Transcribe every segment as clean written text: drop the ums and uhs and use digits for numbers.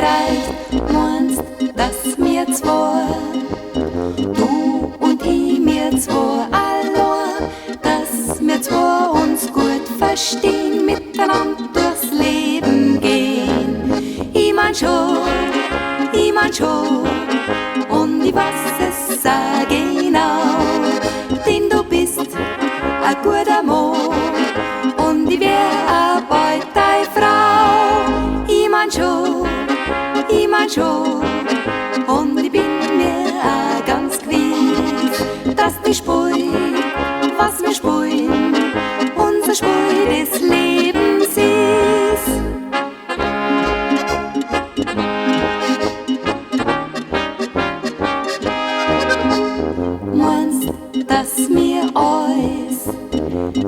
vielleicht meinst, dass mir zwei, du und ich, mir zwei allein, dass wir zwei uns gut verstehen, miteinander durchs Leben gehen. Ich mein schon, und ich weiß es auch genau, denn du bist ein guter Mann und ich wär auch bald deine Frau. Ich mein schon, und ich bin mir auch ganz gewiss, dass die Spur, was wir spüren, unser Spur des Lebens ist. Meinst, dass mir alles,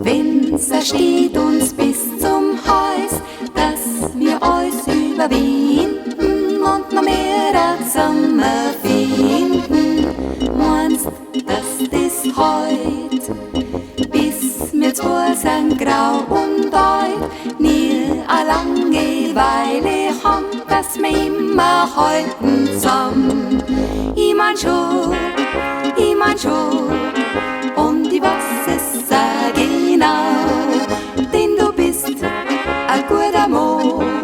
wenn's steht uns bis zum Hals, dass wir alles überwinden und noch mehr zusammen finden. Meinst, dass das heut, bis wir zwei sind grau und alt, nie a Langeweile haben, dass wir immer halten zusammen. Ich mein schon, und ich weiß es auch genau, denn du bist ein guter Mann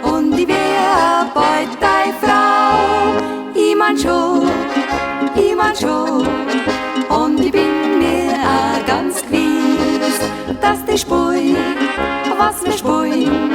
und ich wär bald deine Frau. Ich mein schon, und ich bin mir auch ganz gewiss, dass die Spur, was wir spüren,